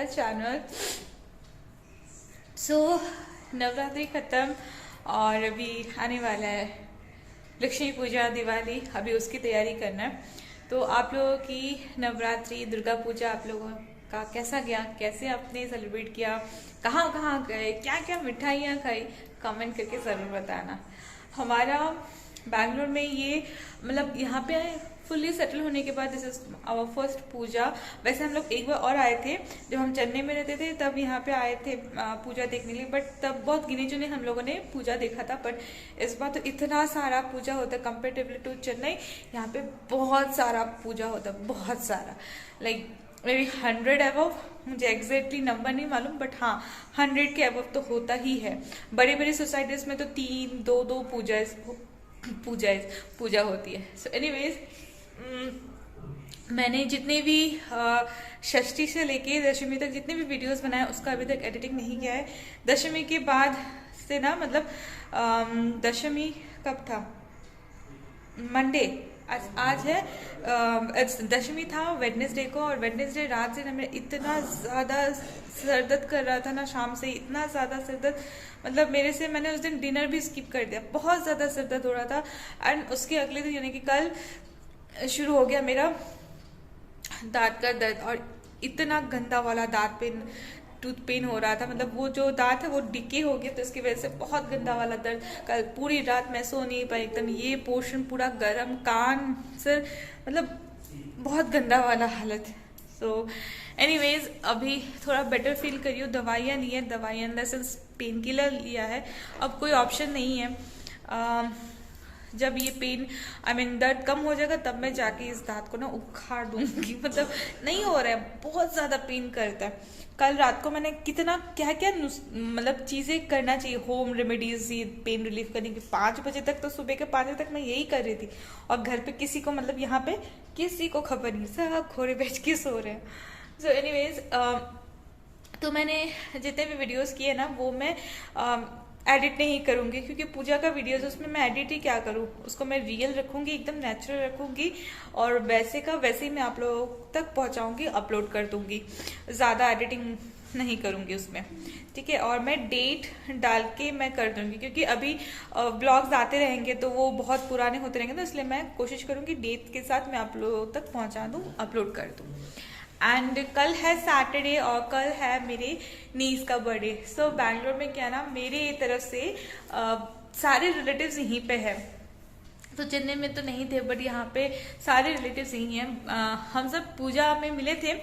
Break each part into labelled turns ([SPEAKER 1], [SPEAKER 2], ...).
[SPEAKER 1] Channel. सो नवरात्रि खत्म और अभी आने वाला है लक्ष्मी पूजा, दिवाली, अभी उसकी तैयारी करना है। तो आप लोगों की नवरात्रि, दुर्गा पूजा आप लोगों का कैसा गया, कैसे आपने सेलिब्रेट किया, कहाँ कहाँ गए, क्या क्या मिठाइयाँ खाई, कमेंट करके ज़रूर बताना। हमारा बैंगलोर में ये मतलब यहाँ पे फुल्ली सेटल होने के बाद दिस इज आवर फर्स्ट पूजा। वैसे हम लोग एक बार और आए थे जब हम चेन्नई में रहते थे, तब यहाँ पे आए थे पूजा देखने के लिए, बट तब बहुत गिने चुने हम लोगों ने पूजा देखा था। बट इस बार तो इतना सारा पूजा होता है कंपेरेटिवली टू चेन्नई। यहाँ पे बहुत सारा पूजा होता है, बहुत सारा, लाइक मे बी 100 अबव, मुझे एग्जैक्टली नंबर नहीं मालूम, बट हाँ 100 के अबव तो होता ही है। बड़ी बड़ी सोसाइटीज में तो 3-2 पूजा होती है। सो एनीवेज, मैंने जितने भी षष्ठी से लेके दशमी तक जितने भी वीडियोस बनाए उसका अभी तक एडिटिंग नहीं किया है। दशमी के बाद से ना, मतलब दशमी कब था, मंडे, आज है, दशमी था वेडनेसडे को, और वेडनेसडे रात से ना मेरा इतना ज़्यादा सर दर्द कर रहा था ना, शाम से इतना ज़्यादा सर दर्द, मतलब मेरे से मैंने उस दिन डिनर भी स्किप कर दिया, बहुत ज़्यादा सर दर्द हो रहा था। एंड उसके अगले दिन यानी कि कल शुरू हो गया मेरा दांत का दर्द, और इतना गंदा वाला दांत पेन, टूथ पेन हो रहा था, मतलब वो जो दांत है वो डिके हो गया, तो इसकी वजह से बहुत गंदा वाला दर्द। कल पूरी रात मैं सो नहीं पाई, एकदम ये पोर्शन पूरा गर्म, कान सर, मतलब बहुत गंदा वाला हालत। सो एनीवेज, अभी थोड़ा बेटर फील करी हूँ। दवाइयाँ ली है, दवाइयाँ in the sense pain killer लिया है, अब कोई ऑप्शन नहीं है। जब ये पेन दर्द कम हो जाएगा तब मैं जाके इस दांत को ना उखाड़ दूंगी, मतलब नहीं हो रहा है, बहुत ज्यादा पेन करता है। कल रात को मैंने कितना क्या क्या मतलब चीजें करना चाहिए, होम रेमेडीज, ये पेन रिलीफ करने की, 5 बजे तक, तो सुबह के 5 बजे तक मैं यही कर रही थी, और घर पे किसी को, मतलब यहाँ पे किसी को खबर नहीं, सब खोरे बेच के सो रहे हैं। सो एनीवेज, तो मैंने जितने भी वीडियोस किए ना वो मैं एडिट नहीं करूंगी, क्योंकि पूजा का वीडियोस उसमें मैं एडिट ही क्या करूँ, उसको मैं रियल रखूंगी, एकदम नेचुरल रखूंगी, और वैसे का वैसे ही मैं आप लोगों तक पहुंचाऊंगी, अपलोड कर दूंगी, ज़्यादा एडिटिंग नहीं करूंगी उसमें, ठीक है। और मैं डेट डाल के मैं कर दूंगी, क्योंकि अभी ब्लॉग्स आते रहेंगे तो वो बहुत पुराने होते रहेंगे, तो इसलिए मैं कोशिश करूंगी डेट के साथ मैं आप लोगों तक पहुंचा दूँ, अपलोड कर दूँ। एंड कल है सैटरडे, और कल है मेरे नीस का बर्थडे। सो बैंगलोर में क्या ना, मेरे तरफ से सारे रिलेटिव्स यहीं पे है, तो चेन्नई में तो नहीं थे, बट यहाँ पे सारे रिलेटिव्स यहीं हैं। हम सब पूजा में मिले थे,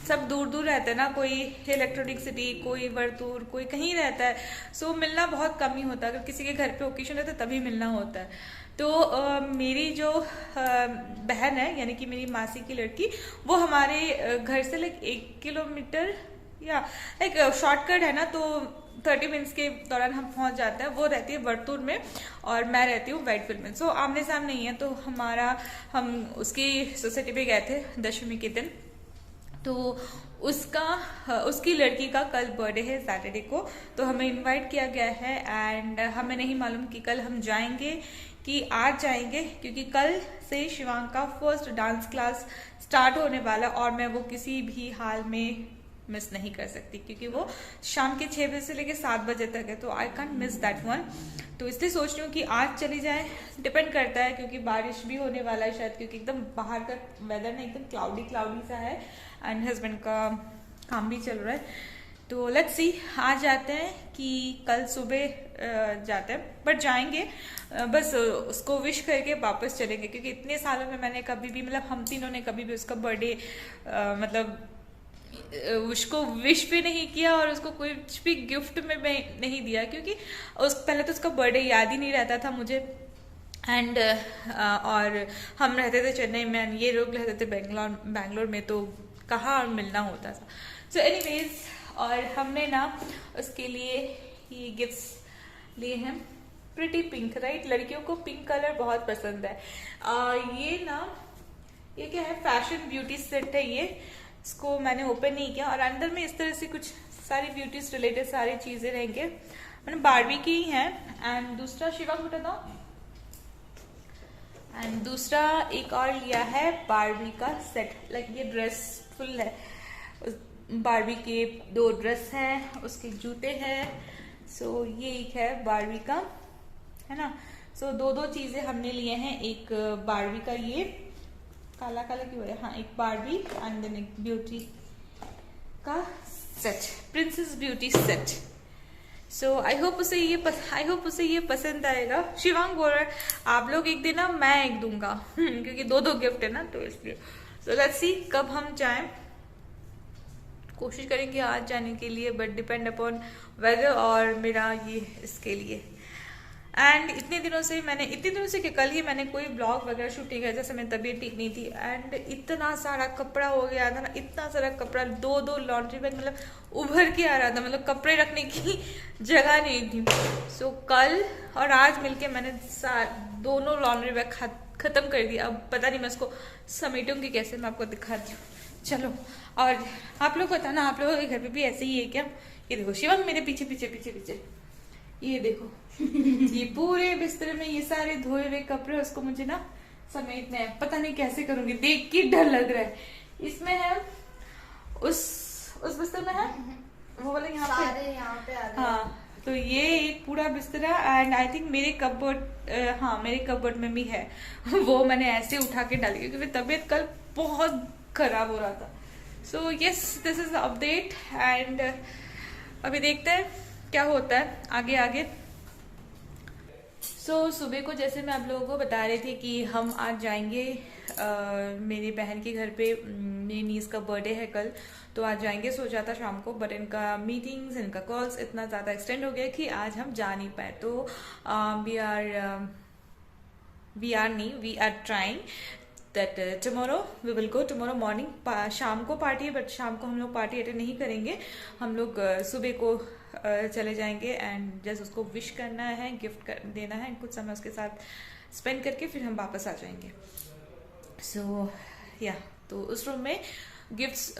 [SPEAKER 1] सब दूर दूर रहते हैं ना, कोई इलेक्ट्रॉनिक सिटी, कोई वर्तूर, कोई कहीं रहता है, सो मिलना बहुत कम ही होता है। अगर किसी के घर पे ओकेजन रहता है तभी मिलना होता है। तो मेरी जो बहन है, यानी कि मेरी मासी की लड़की, वो हमारे घर से लाइक 1 किलोमीटर या लाइक शॉर्टकट है ना, तो 30 मिनट्स के दौरान हम पहुंच जाते हैं। वो रहती है वर्तूर में और मैं रहती हूँ व्हाइटफील्ड में, सो आमने सामने नहीं है। तो हम उसकी सोसाइटी पे गए थे दशमी के दिन, तो उसकी लड़की का कल बर्थडे है सैटरडे को, तो हमें इनवाइट किया गया है। एंड हमें नहीं मालूम कि कल हम जाएंगे कि आज जाएंगे, क्योंकि कल से शिवांग का फर्स्ट डांस क्लास स्टार्ट होने वाला, और मैं वो किसी भी हाल में मिस नहीं कर सकती, क्योंकि वो शाम के 6 बजे से लेकर 7 बजे तक है, तो I can't miss that one. तो इसलिए सोच रही हूँ कि आज चली जाए, डिपेंड करता है, क्योंकि बारिश भी होने वाला है शायद, क्योंकि एकदम बाहर का वेदर ना एकदम क्लाउडी सा है, एंड हस्बैंड का काम भी चल रहा है। तो लेट्स सी, आज जाते हैं कि कल सुबह जाते हैं, बट जाएंगे बस उसको विश करके वापस चलेंगे, क्योंकि इतने सालों में मैंने कभी भी, मतलब हम तीनों ने कभी भी उसका बर्थडे मतलब उसको विश भी नहीं किया, और उसको कुछ भी गिफ्ट में नहीं दिया, क्योंकि पहले तो उसका बर्थडे याद ही नहीं रहता था मुझे। एंड और हम रहते थे चेन्नई में, ये लोग रहते थे बैंगलोर में, तो कहाँ मिलना होता था। सो एनीवेज, और हमने ना उसके लिए ये गिफ्ट्स लिए हैं, प्रिटी पिंक, राइट, लड़कियों को पिंक कलर बहुत पसंद है। ये क्या है, फैशन ब्यूटी सेट है ये, इसको मैंने ओपन नहीं किया, और अंदर में इस तरह से कुछ सारी ब्यूटी से रिलेटेड सारी चीजें रहेंगे, मैंने बारबी की ही हैं। एंड दूसरा, शिवा बता दो, एंड दूसरा एक और लिया है बारबी का सेट, लाइक ये ड्रेस फुल है, बारबी के 2 ड्रेस हैं, उसके जूते हैं। सो ये एक है बारबी का, है ना। सो 2 चीजें हमने लिए हैं, एक बारबी का ये काला काला क्यों है, हाँ, एक बारबी एंड देन एक ब्यूटी का set, princess beauty set. So I hope उसे ये पसंद आएगा। शिवांग बोल रहा है आप लोग एक देना, मैं एक दूंगा, क्योंकि 2 गिफ्ट है ना, तो इसलिए। सो लेट्स सी कब हम जाएं, कोशिश करेंगे आज जाने के लिए, बट डिपेंड अपॉन वेदर और मेरा ये इसके लिए। एंड इतने दिनों से कि कल ही मैंने कोई ब्लॉग वगैरह शूट नहीं किया, जैसे मेरी तबीयत ठीक नहीं थी। एंड इतना सारा कपड़ा हो गया था ना, इतना सारा कपड़ा, 2 लॉन्ड्री बैग मतलब उभर के आ रहा था, मतलब कपड़े रखने की जगह नहीं थी। सो कल और आज मिलके मैंने 2 लॉन्ड्री बैग खत्म कर दिया। अब पता नहीं मैं इसको समेटूंगी कैसे, मैं आपको दिखाती हूँ। चलो, और आप लोग बताना, आप लोगों के घर पे भी ऐसे ही है क्या? ये देखो शिवम मेरे पीछे पीछे पीछे पीछे, ये देखो ये पूरे बिस्तर में ये सारे धोए हुए कपड़े, उसको मुझे ना समेटने हैं, पता नहीं कैसे करूंगी, देख के डर लग रहा है। इसमें है उस बिस्तर में है वो वाला यहाँ पे आ रहा है। हाँ, तो ये एक पूरा बिस्तर है। एंड आई थिंक मेरे कपबोर्ड में भी है वो मैंने ऐसे उठा के डाली क्योंकि मेरी तबीयत कल बहुत खराब हो रहा था। So yes, this is the update. And अभी देखते हैं क्या होता है आगे आगे। सुबह को जैसे मैं आप लोगों को बता रही थी कि हम आज जाएंगे मेरी बहन के घर पे, मेरी नीस का बर्थडे है कल, तो आज जाएंगे सोचा था शाम को, बट इनका मीटिंग्स, इनका कॉल्स इतना ज़्यादा एक्सटेंड हो गया कि आज हम जा नहीं पाए। तो we are trying that tomorrow we will go, tomorrow morning. शाम को पार्टी है, बट शाम को हम लोग पार्टी अटेंड नहीं करेंगे, हम लोग सुबह को चले जाएंगे एंड जस्ट उसको विश करना है, गिफ्ट देना है, कुछ समय उसके साथ स्पेंड करके फिर हम वापस आ जाएंगे। सो या तो उस रूम में गिफ्ट्स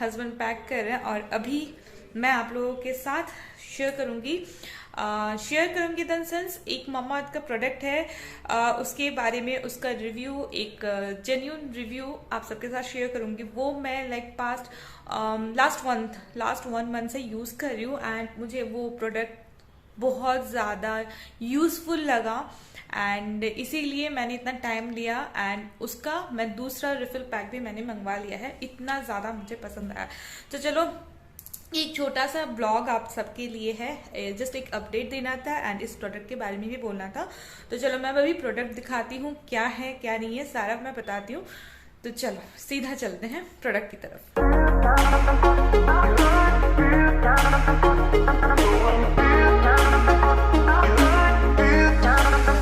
[SPEAKER 1] हस्बैंड पैक कर रहे हैं और अभी मैं आप लोगों के साथ शेयर करूंगी इन सेंस एक मामाअर्थ का प्रोडक्ट है, उसके बारे में उसका रिव्यू, एक जेन्युइन रिव्यू आप सबके साथ शेयर करूंगी। वो मैं लाइक लास्ट 1 मंथ से यूज कर रही हूँ एंड मुझे वो प्रोडक्ट बहुत ज़्यादा यूजफुल लगा एंड इसीलिए मैंने इतना टाइम लिया एंड उसका मैं दूसरा रिफिल पैक भी मैंने मंगवा लिया है, इतना ज़्यादा मुझे पसंद आया। तो चलो, एक छोटा सा ब्लॉग आप सबके लिए है, जस्ट एक अपडेट देना था एंड इस प्रोडक्ट के बारे में भी बोलना था। तो चलो मैं अभी प्रोडक्ट दिखाती हूँ, क्या है क्या नहीं है सारा मैं बताती हूँ। तो चलो सीधा चलते हैं प्रोडक्ट की तरफ।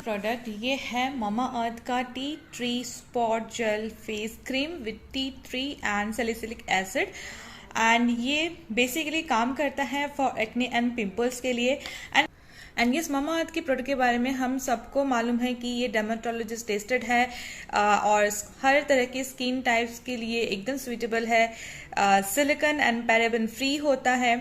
[SPEAKER 1] प्रोडक्ट ये है मामाअर्थ का T tree spot jail face cream with tea tree and salicylic acid and ये बेसिकली काम करता है फॉर एक्ने एंड पिंपल्स के लिए। एंड यस, मामाअर्थ के प्रोडक्ट के बारे में हम सबको मालूम है कि ये डर्मेटोलॉजिस्ट टेस्टेड है और हर तरह के स्किन टाइप्स के लिए एकदम सुइटेबल है, सिलिकॉन एंड पैराबेन फ्री होता है,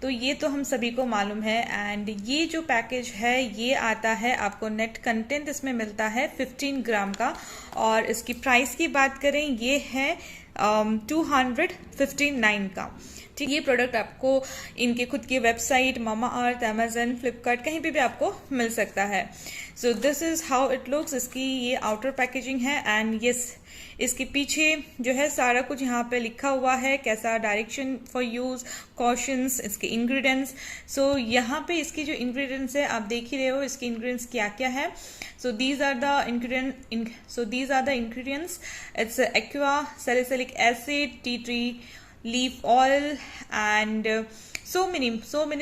[SPEAKER 1] तो ये तो हम सभी को मालूम है। एंड ये जो पैकेज है ये आता है, आपको नेट कंटेंट इसमें मिलता है 15 ग्राम का और इसकी प्राइस की बात करें ये है 259 का। ठीक, ये प्रोडक्ट आपको इनके खुद की वेबसाइट, मामाअर्थ, अमेजन, फ्लिपकार्ट कहीं पे भी आपको मिल सकता है। So this is how it looks, इसकी ये आउटर पैकेजिंग है एंड यस इसके पीछे जो है सारा कुछ यहाँ पे लिखा हुआ है, कैसा डायरेक्शन फॉर यूज, कॉशंस, इसके इंग्रेडिएंट्स। सो यहाँ पे इसकी जो इंग्रेडिएंट्स है आप देख ही रहे हो इसके इंग्रेडिएंट्स क्या क्या है। So these are the ingredients. It's aqua, salicylic acid, tea tree leaf oil and so many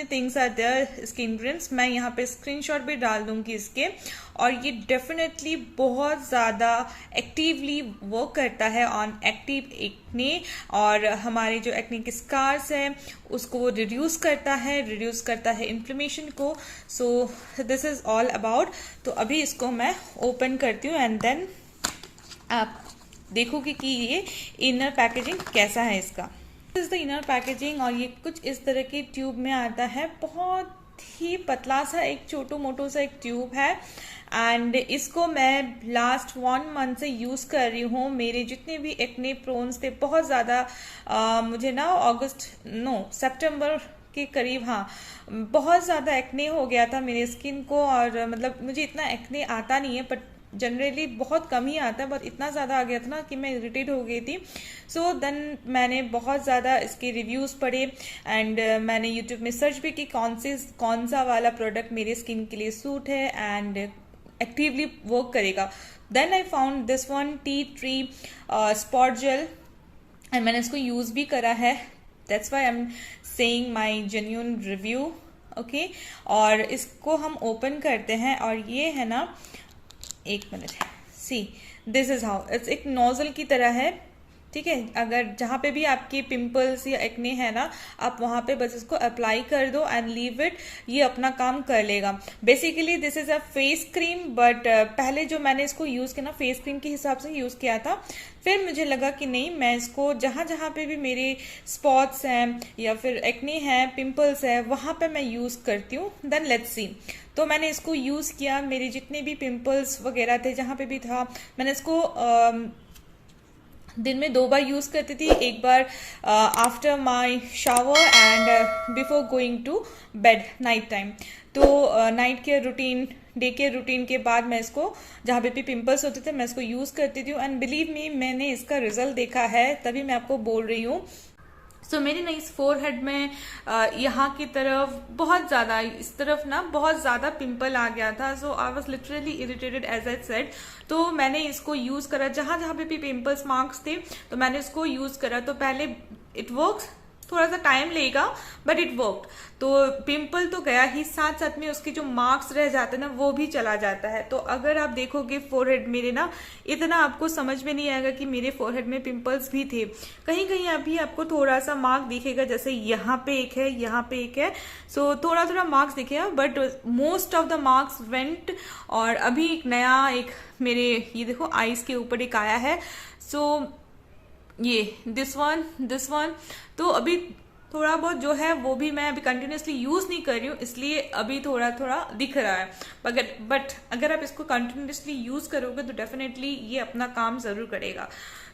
[SPEAKER 1] things are there इसके इंग्रेडिएंट्स। मैं यहाँ पे स्क्रीनशॉट भी डाल दूंगी इसके, और ये डेफिनेटली बहुत ज़्यादा एक्टिवली वर्क करता है ऑन एक्टिव एक्ने और हमारे जो एक्ने के स्कार्स हैं उसको वो रिड्यूस करता है इन्फ्लेमेशन को। So this is all about. तो अभी इसको मैं ओपन करती हूँ एंड देन आप देखोगे कि ये इनर पैकेजिंग कैसा है इसका। इज द इनर पैकेजिंग और ये कुछ इस तरह की ट्यूब में आता है, बहुत ही पतला सा एक छोटू मोटू सा एक ट्यूब है एंड इसको मैं लास्ट 1 मंथ से यूज़ कर रही हूँ। मेरे जितने भी एक्ने प्रोन्स थे बहुत ज़्यादा, मुझे ना सितंबर के करीब, हाँ, बहुत ज़्यादा एक्ने हो गया था मेरे स्किन को। और मतलब मुझे इतना एक्ने आता नहीं है, बट जनरली बहुत कम ही आता है, बट इतना ज़्यादा आ गया था ना कि मैं इरिटेट हो गई थी। सो देन मैंने बहुत ज़्यादा इसके रिव्यूज़ पढ़े एंड मैंने यूट्यूब में सर्च भी की कौन सा वाला प्रोडक्ट मेरे स्किन के लिए सूट है एंड एक्टिवली वर्क करेगा। Then I found this one tea tree spot gel and मैंने इसको यूज़ भी करा है। That's why I am saying my genuine review, okay. और इसको हम ओपन करते हैं और ये है ना, एक minute, see this is how it's, एक नोजल की तरह है, ठीक है। अगर जहाँ पे भी आपके पिंपल्स या एक्ने है ना, आप वहाँ पे बस इसको अप्लाई कर दो एंड लीव इट, ये अपना काम कर लेगा। Basically this is a face cream, but पहले जो मैंने इसको यूज़ किया ना, फेस क्रीम के हिसाब से यूज़ किया था। फिर मुझे लगा कि नहीं, मैं इसको जहाँ जहाँ पे भी मेरे स्पॉट्स हैं या फिर एक्ने हैं, पिंपल्स है, वहाँ पे मैं यूज़ करती हूँ। Then let's see. तो मैंने इसको यूज़ किया, मेरे जितने भी पिंपल्स वगैरह थे जहाँ पे भी था, मैंने इसको दिन में 2 बार यूज़ करती थी। एक बार after my shower and before going to bed night time. तो नाइट के रूटीन, डे के रूटीन के बाद मैं इसको, जहाँ पे भी पिंपल्स होते थे, मैं इसको यूज़ करती थी एंड बिलीव मी, मैंने इसका रिजल्ट देखा है, तभी मैं आपको बोल रही हूँ। सो मेरे ना इस फोरहेड में यहाँ की तरफ बहुत ज़्यादा, इस तरफ ना बहुत ज़्यादा पिंपल आ गया था। So I was literally irritated as I said. तो मैंने इसको यूज़ करा, जहाँ जहाँ पे भी पिंपल्स मार्क्स थे तो मैंने इसको यूज़ करा। तो पहले इट वर्क्स, थोड़ा सा टाइम लेगा बट इट वर्क। तो पिंपल तो गया ही, साथ साथ में उसके जो मार्क्स रह जाते हैं ना, वो भी चला जाता है। तो अगर आप देखोगे फोरहेड मेरे ना, इतना आपको समझ में नहीं आएगा कि मेरे फोरहेड में पिंपल्स भी थे। कहीं कहीं अभी आपको थोड़ा सा मार्क दिखेगा, जैसे यहाँ पे एक है, यहाँ पे एक है। सो थोड़ा थोड़ा मार्क्स दिखेगा, but most of the marks went. और अभी एक नया, एक मेरे ये देखो आईज के ऊपर एक आया है। सो ये दिस वन तो अभी थोड़ा बहुत जो है वो भी मैं अभी कंटिन्यूसली यूज नहीं कर रही हूँ, इसलिए अभी थोड़ा थोड़ा दिख रहा है। बट अगर आप इसको कंटिन्यूसली यूज करोगे तो डेफिनेटली ये अपना काम जरूर करेगा।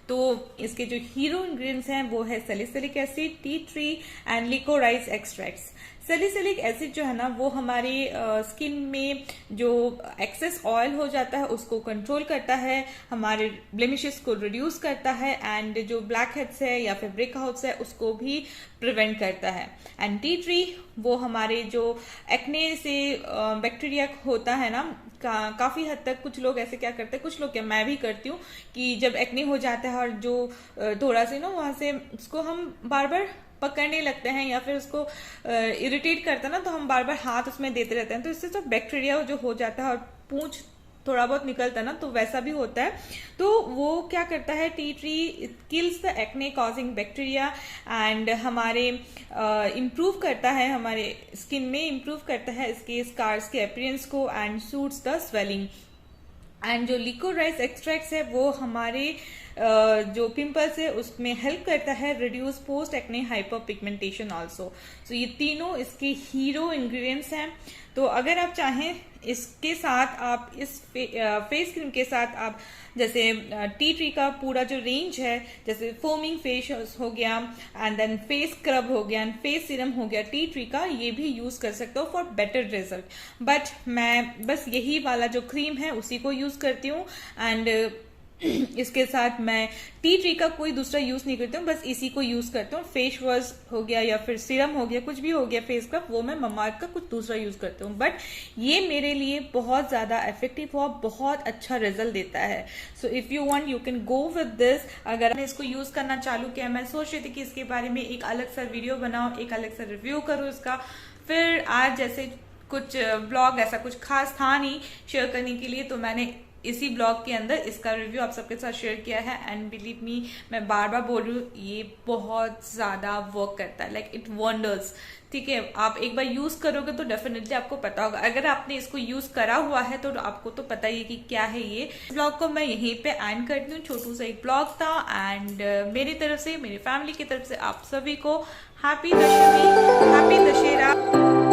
[SPEAKER 1] तो इसके जो हीरो इंग्रेडिएंट्स हैं वो है salicylic acid, tea tree and liquorice extracts. Salicylic acid जो है ना, वो हमारे स्किन में जो एक्सेस ऑयल हो जाता है उसको कंट्रोल करता है, हमारे ब्लेमिशेस को रिड्यूस करता है एंड जो ब्लैक हेड्स है या फिर ब्रेकआउट्स है उसको भी प्रिवेंट करता है। एंड टी ट्री वो हमारे जो एक्ने से बैक्टीरिया होता है ना, काफी हद तक कुछ लोग ऐसे क्या करते हैं, कुछ लोग क्या, मैं भी करती हूँ, कि जब एक्ने हो जाता है और जो थोड़ा सा ना वहां से उसको हम बार बार पकड़ने लगते हैं या फिर उसको इरिटेट करता है ना, तो हम बार बार हाथ उसमें देते रहते हैं। तो इससे तो बैक्टीरिया जो हो जाता है और पूंछ थोड़ा बहुत निकलता है ना, तो वैसा भी होता है। तो वो क्या करता है, tea tree kills the acne causing bacteria and हमारे इम्प्रूव करता है, हमारे स्किन में इम्प्रूव करता है इसके स्कार्स के अपीयरेंस को and suits the swelling. And जो लिकोराइज एक्सट्रैक्ट्स है वो हमारे जो पिंपल्स है उसमें हेल्प करता है, reduce post acne hyper pigmentation also. So ये तीनों इसके हीरो इंग्रेडिएंट्स हैं। तो अगर आप चाहें इसके साथ आप इस फेस क्रीम के साथ आप जैसे टी ट्री का पूरा जो रेंज है, जैसे फोमिंग फेस हो गया एंड देन फेस स्क्रब हो गया एंड फेस सीरम हो गया टी ट्री का, ये भी यूज कर सकते हो फॉर बेटर रिजल्ट। बट मैं बस यही वाला जो क्रीम है उसी को यूज करती हूँ एंड इसके साथ मैं टी ट्री का कोई दूसरा यूज नहीं करती हूँ, बस इसी को यूज करती हूँ। फेस वॉश हो गया या फिर सीरम हो गया, कुछ भी हो गया, फेस स्क्रब, वो मैं ममाअर्थ का कुछ दूसरा यूज करती हूँ। बट ये मेरे लिए बहुत ज्यादा इफेक्टिव हुआ, बहुत अच्छा रिजल्ट देता है। So if you want you can go with this. अगर मैं इसको यूज करना चालू किया, मैं सोच रही थी कि इसके बारे में एक अलग सा वीडियो बनाऊं, एक अलग सा रिव्यू करूँ इसका। फिर आज जैसे कुछ ब्लॉग ऐसा कुछ खास था नहीं शेयर करने के लिए, तो मैंने इसी ब्लॉग के अंदर इसका रिव्यू आप सबके साथ शेयर किया है। एंड बिलीव मी, मैं बार बार बोल रही हूँ, ये बहुत ज्यादा वर्क करता है, लाइक इट वंडर्स। ठीक है, आप एक बार यूज करोगे तो डेफिनेटली आपको पता होगा। अगर आपने इसको यूज करा हुआ है तो आपको तो पता ही है कि क्या है ये। ब्लॉग को मैं यहीं पे एंड करती हूँ, छोटू सा एक ब्लॉग था। एंड मेरी तरफ से, मेरी फैमिली की तरफ से आप सभी को हैप्पी दशमी, हैप्पी दशहरा।